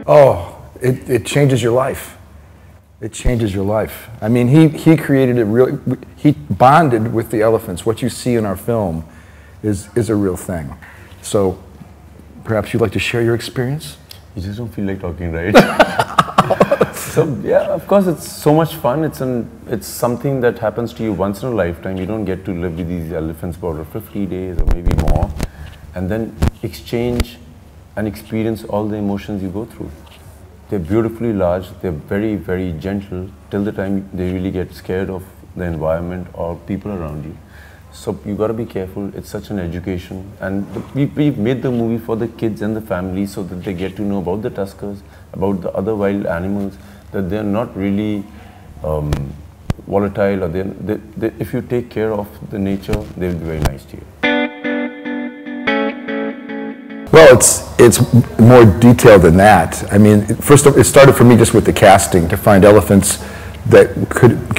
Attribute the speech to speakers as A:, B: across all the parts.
A: Oh, it changes your life. It changes your life. I mean, he created it real. He bonded with the elephants. What you see in our film is a real thing. So, perhaps you'd like to share your experience?
B: You just don't feel like talking, right? So yeah, of course, it's so much fun. It's something that happens to you once in a lifetime. You don't get to live with these elephants for over 50 days or maybe more, and then exchange and experience all the emotions you go through. They're beautifully large. They're very, very gentle till the time they really get scared of the environment or people around you. So you got to be careful. It's such an education, and we've made the movie for the kids and the family so that they get to know about the tuskers, about the other wild animals, that they're not really volatile, or if you take care of the nature, they'll be very nice to you.
A: Well, it's more detailed than that. I mean, first of all, it started for me just with the casting, to find elephants that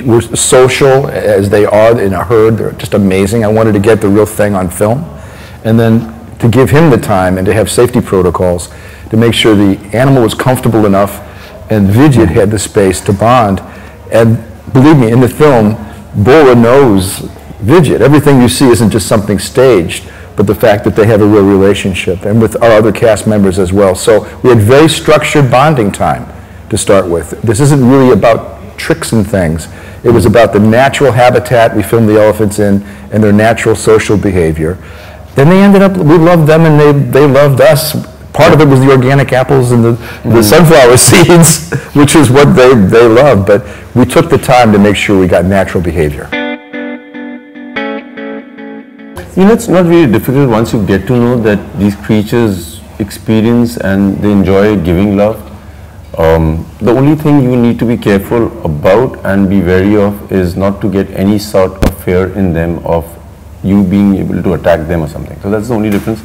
A: were social as they are in a herd. They're just amazing. I wanted to get the real thing on film, and then to give him the time and to have safety protocols to make sure the animal was comfortable enough, and Vijit had the space to bond. And believe me, in the film, Bora knows Vijit. Everything you see isn't just something staged, but the fact that they have a real relationship, and with our other cast members as well. So we had very structured bonding time to start with. This isn't really about tricks and things. It was about the natural habitat we filmed the elephants in and their natural social behavior. Then they ended up, we loved them and they loved us. Part of it was the organic apples and the sunflower seeds, which is what they loved. But we took the time to make sure we got natural behavior.
B: You know, it's not really difficult once you get to know that these creatures experience and they enjoy giving love. The only thing you need to be careful about and be wary of is not to get any sort of fear in them of you being able to attack them or something. So that's the only difference.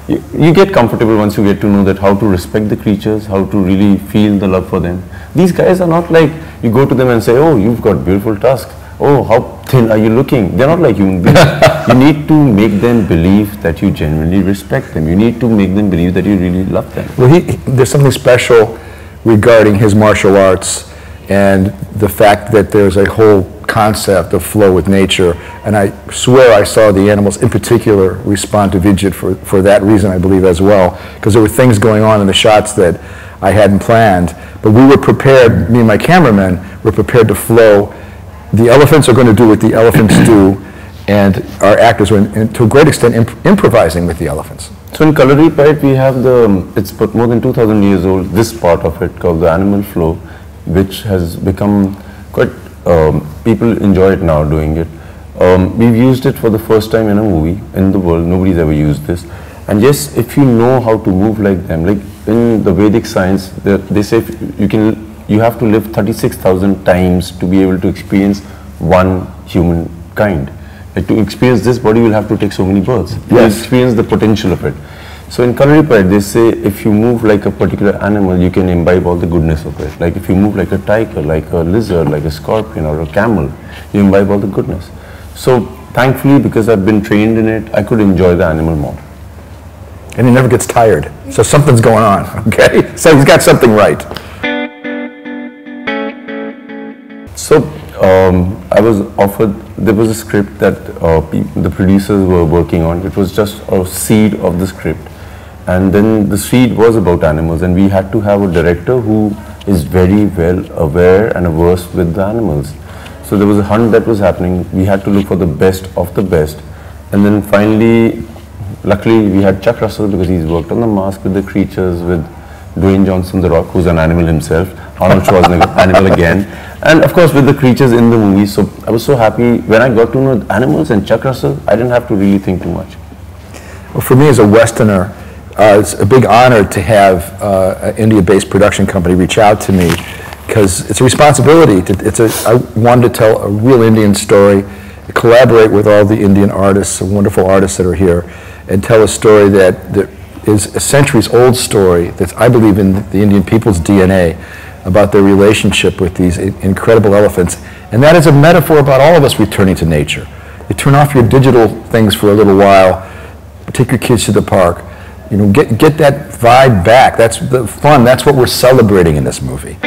B: You get comfortable once you get to know that how to respect the creatures, how to really feel the love for them. These guys are not like you go to them and say, oh, you've got beautiful tusks. Oh, how thin are you looking? They're not like human beings. You need to make them believe that you genuinely respect them. You need to make them believe that you really love them.
A: Well, there's something special regarding his martial arts and the fact that there's a whole concept of flow with nature. And I swear I saw the animals in particular respond to Vijit for that reason, I believe, as well. Because there were things going on in the shots that I hadn't planned. But we were prepared, me and my cameraman were prepared to flow. The elephants are going to do what the elephants do, and our actors were, to a great extent, improvising with the elephants.
B: So in Kalari Pride, we have it's more than 2,000 years old, this part of it called the animal flow, which has become quite, people enjoy it now doing it. We've used it for the first time in a movie in the world. Nobody's ever used this. And yes, if you know how to move like them, like in the Vedic science, they say you have to live 36,000 times to be able to experience one human kind. Like to experience this body, you'll have to take so many births.
A: Yes.
B: To experience the potential of it. So in Kalari Pride, they say if you move like a particular animal, you can imbibe all the goodness of it. Like if you move like a tiger, like a lizard, like a scorpion or a camel, you imbibe all the goodness. So thankfully, because I've been trained in it, I could enjoy the animal more.
A: And he never gets tired. So something's going on, okay? So he's got something right.
B: So I was offered, there was a script that the producers were working on. It was just a seed of the script. And then the seed was about animals, and we had to have a director who is very well aware and averse with the animals. So there was a hunt that was happening. We had to look for the best of the best. And then finally, luckily we had Chuck Russell, because he's worked on The Mask with the creatures, with Dwayne Johnson, The Rock, who's an animal himself, Arnold Schwarzenegger, animal again, and of course with the creatures in the movie. So I was so happy when I got to know animals and Chuck Russell. I didn't have to really think too much.
A: Well, for me as a Westerner, it's a big honor to have an India-based production company reach out to me, because it's a responsibility. I wanted to tell a real Indian story, collaborate with all the Indian artists, wonderful artists that are here, and tell a story that is a centuries-old story that's, I believe, in the Indian people's DNA, about their relationship with these incredible elephants. And that is a metaphor about all of us returning to nature. You turn off your digital things for a little while, take your kids to the park, You know, get that vibe back. That's the fun. That's what we're celebrating in this movie.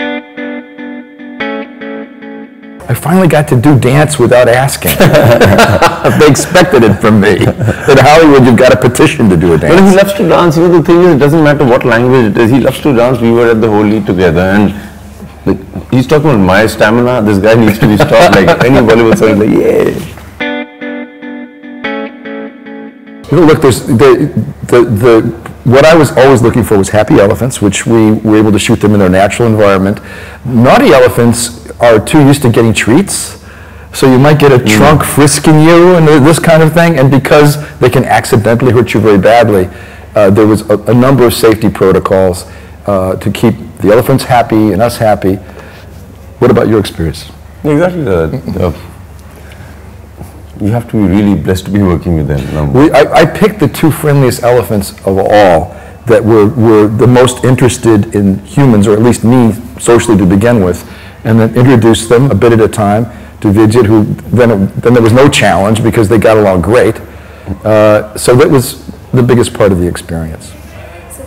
A: I finally got to do dance without asking. They expected it from me. In Hollywood, you've got a petition to do a dance.
B: But he loves to dance. You know, the thing is, it doesn't matter what language it is. He loves to dance. We were at the Holi together, and like, he's talking about my stamina. This guy needs to be stopped. Like any Bollywood song, like yeah.
A: You know, look, there's what I was always looking for was happy elephants, which we were able to shoot them in their natural environment. Naughty elephants are too used to getting treats, so you might get a trunk frisking you and this kind of thing, and because they can accidentally hurt you very badly, there was a number of safety protocols to keep the elephants happy and us happy. What about your experience?
B: Exactly. You have to be really blessed to be working with them.
A: I picked the two friendliest elephants of all that were the most interested in humans, or at least me socially to begin with, and then introduced them a bit at a time to Vijit, who then there was no challenge because they got along great. So that was the biggest part of the experience.
C: So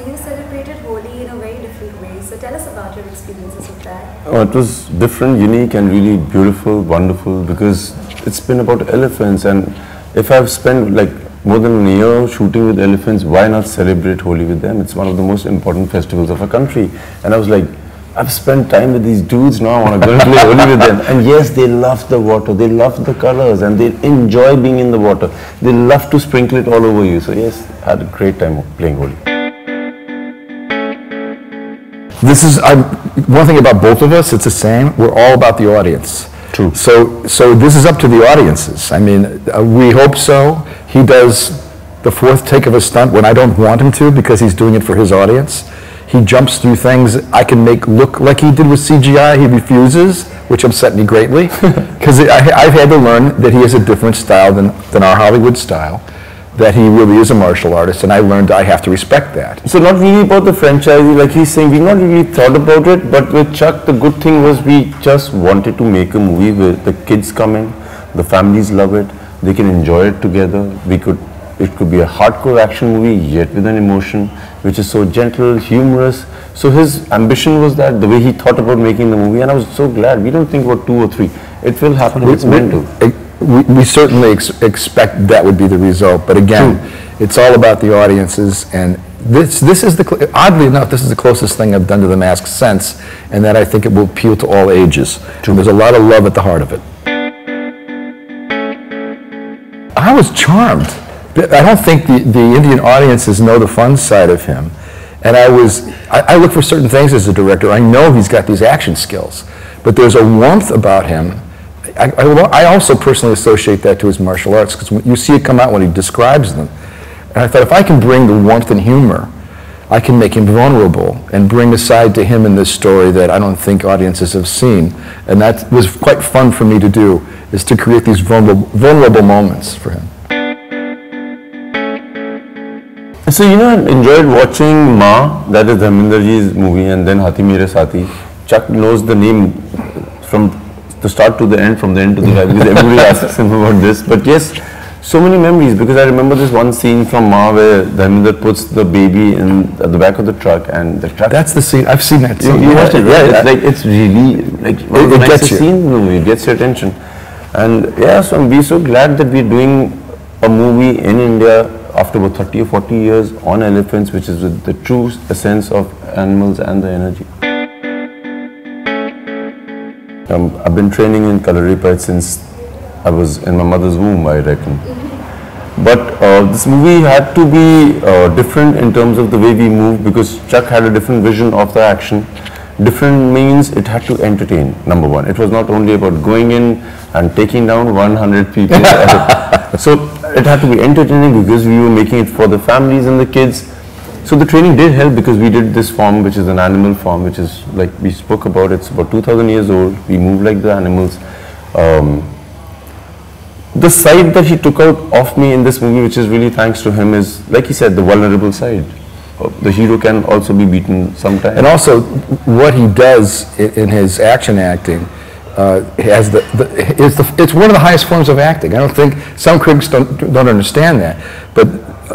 C: you celebrated Holi in a very different way. So tell us about your experiences with that.
B: Oh, it was different, unique, and really beautiful, wonderful, because it's been about elephants, and if I've spent like more than a year shooting with elephants, why not celebrate Holi with them? It's one of the most important festivals of our country. And I was like, I've spent time with these dudes, now I want to go and play Holi with them. And yes, they love the water, they love the colors, and they enjoy being in the water. They love to sprinkle it all over you. So yes, I had a great time playing Holi.
A: This is one thing about both of us, it's the same. We're all about the audience.
B: True.
A: So this is up to the audiences. I mean, we hope so. He does the fourth take of a stunt when I don't want him to because he's doing it for his audience. He jumps through things I can make look like he did with CGI. He refuses, which upset me greatly because I've had to learn that he has a different style than our Hollywood style, that he really is a martial artist, and I learned I have to respect that.
B: So not really about the franchise, like he's saying, we not really thought about it, but with Chuck, the good thing was we just wanted to make a movie where the kids come in, the families love it, they can enjoy it together. It could be a hardcore action movie, yet with an emotion, which is so gentle, humorous. So his ambition was that, the way he thought about making the movie, and I was so glad. We don't think about 2 or 3. It will happen if it's meant to.
A: We certainly expect that would be the result, but again, it's all about the audiences, and this is oddly enough, this is the closest thing I've done to The Mask since, and that I think it will appeal to all ages. There's a lot of love at the heart of it. I was charmed. I don't think the Indian audiences know the fun side of him, and I look for certain things as a director. I know he's got these action skills, but there's a warmth about him. I also personally associate that to his martial arts, because you see it come out when he describes them. And I thought, if I can bring the warmth and humor, I can make him vulnerable and bring a side to him in this story that I don't think audiences have seen. And that was quite fun for me to do, is to create these vulnerable moments for him.
B: So, you know, I enjoyed watching Ma, that is Dharmender ji's movie, and then Hathi Mere Saathi. Chuck knows the name from the start to the end, from the end to the end, because everybody asks him about this. But yes, so many memories, because I remember this one scene from Ma where Dharmender puts the baby at the back of the truck, and the truck...
A: That's the scene, I've seen that scene.
B: You watched it, right? It's really, like, one of the nicest scenes in the movie. It gets your attention. And yeah, so we're so glad that we're doing a movie in India after about 30 or 40 years on elephants, which is with the true essence of animals and the energy. I've been training in Kalaripayat since I was in my mother's womb, I reckon. But this movie had to be different in terms of the way we move, because Chuck had a different vision of the action. Different means it had to entertain, number one. It was not only about going in and taking down 100 people. So it had to be entertaining, because we were making it for the families and the kids. So the training did help, because we did this form, which is an animal form, which is like we spoke about. It's about 2,000 years old. We move like the animals. The side that he took out of me in this movie, which is really thanks to him, is, like he said, the vulnerable side. The hero can also be beaten sometimes.
A: And also, what he does in his action acting it's one of the highest forms of acting. I don't think some critics don't understand that, but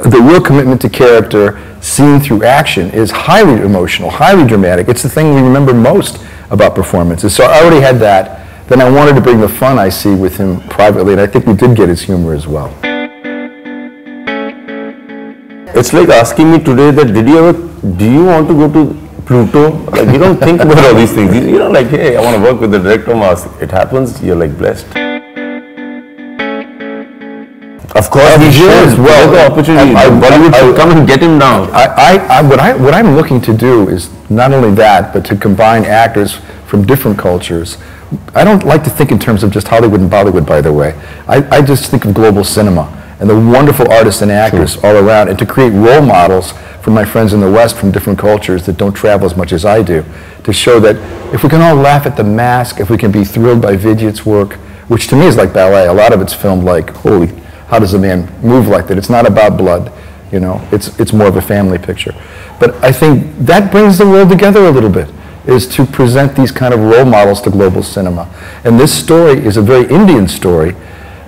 A: the real commitment to character seen through action is highly emotional, highly dramatic. It's the thing we remember most about performances. So I already had that. Then I wanted to bring the fun I see with him privately, and I think we did get his humor as well.
B: It's like asking me today that do you want to go to Pluto? Like, you don't think about all these things. You know, like, hey, I want to work with the director Mars. It happens, you're like blessed. Of course, he should. Well, the opportunity. Bollywood should come and get him now.
A: What I'm looking to do is not only that, but to combine actors from different cultures. I don't like to think in terms of just Hollywood and Bollywood, by the way. I just think of global cinema and the wonderful artists and actors all around, and to create role models for my friends in the West from different cultures that don't travel as much as I do, to show that if we can all laugh at The Mask, if we can be thrilled by Vidyat's work, which to me is like ballet. A lot of it's filmed like, holy, how does a man move like that? It's not about blood, you know. It's more of a family picture. But I think that brings the world together a little bit, is to present these kind of role models to global cinema. And this story is a very Indian story,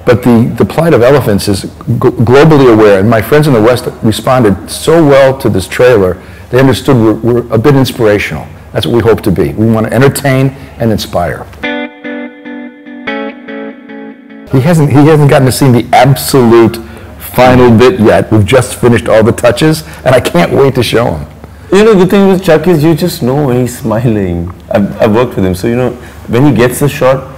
A: but the plight of elephants is globally aware. And my friends in the West responded so well to this trailer. They understood we're a bit inspirational. That's what we hope to be. We want to entertain and inspire. He hasn't gotten to see the absolute final bit yet. We've just finished all the touches, and I can't wait to show him.
B: You know, the thing with Chuck is you just know when he's smiling. I've worked with him, so you know, when he gets a shot,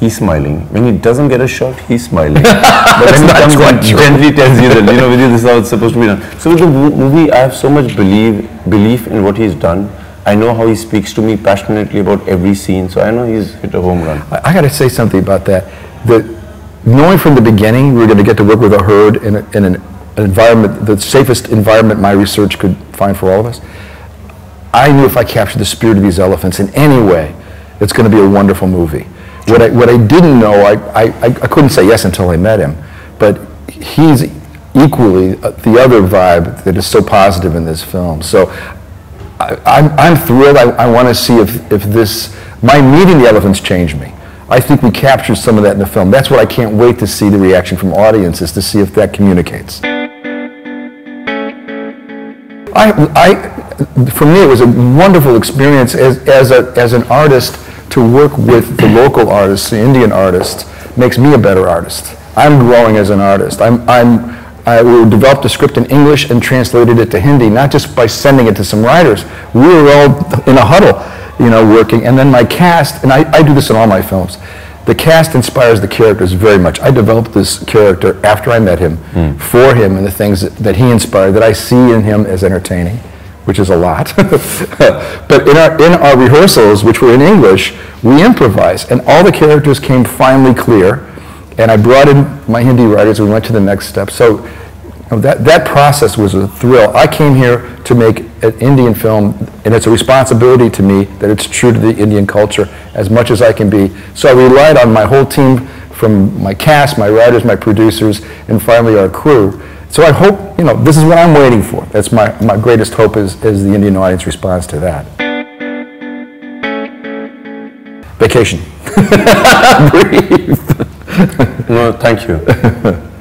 B: he's smiling. When he doesn't get a shot, he's smiling. But when he comes and gently tells you that, you know, this is how it's supposed to be done. So with the movie, I have so much belief in what he's done. I know how he speaks to me passionately about every scene, so I know he's hit a home run.
A: I got to say something about that. Knowing from the beginning we were going to get to work with a herd in an environment, the safest environment my research could find for all of us, I knew if I captured the spirit of these elephants in any way, it's going to be a wonderful movie. What I didn't know, I couldn't say yes until I met him, but he's equally the other vibe that is so positive in this film. So I'm thrilled. I want to see if my meeting the elephants changed me. I think we captured some of that in the film. That's what I can't wait to see, the reaction from audiences, to see if that communicates. For me, it was a wonderful experience as an artist to work with the local artists, the Indian artists, makes me a better artist. I'm growing as an artist. We developed a script in English and translated it to Hindi, not just by sending it to some writers. We were all in a huddle, you know, working. And then my cast, and I do this in all my films, the cast inspires the characters very much. I developed this character after I met him, for him, and the things that he inspired, that I see in him as entertaining, which is a lot. But in our rehearsals, which were in English, we improvised, and all the characters came finally clear. And I brought in my Hindi writers, and we went to the next step. So that process was a thrill. I came here to make an Indian film, and it's a responsibility to me that it's true to the Indian culture as much as I can be. So I relied on my whole team, from my cast, my writers, my producers, and finally our crew. So I hope, you know, this is what I'm waiting for. That's my greatest hope is the Indian audience responds to that. Vacation. Breathe.
B: No, thank you.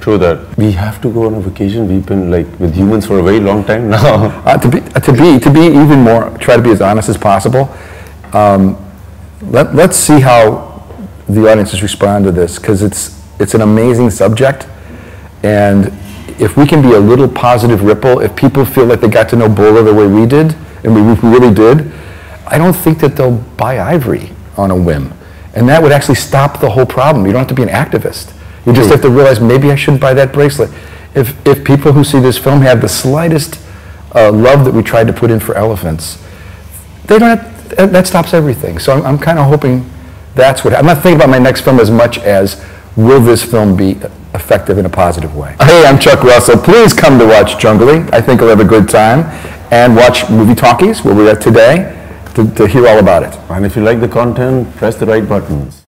B: True that. We have to go on a vacation. We've been like with humans for a very long time now.
A: To be even more, try to be as honest as possible. Let's see how the audiences respond to this, because it's an amazing subject, and if we can be a little positive ripple, if people feel like they got to know Bola the way we did, and we really did, I don't think that they'll buy Ivory on a whim. And that would actually stop the whole problem. You don't have to be an activist. You just have to realize, maybe I shouldn't buy that bracelet. If people who see this film have the slightest love that we tried to put in for elephants, they don't have, that stops everything. So I'm kind of hoping that's what, I'm not thinking about my next film as much as, will this film be effective in a positive way? Hey, I'm Chuck Russell. Please come to watch Jungly. I think you'll have a good time. And watch Movie Talkies, where we're at today, to hear all about it.
B: And if you like the content, press the right buttons.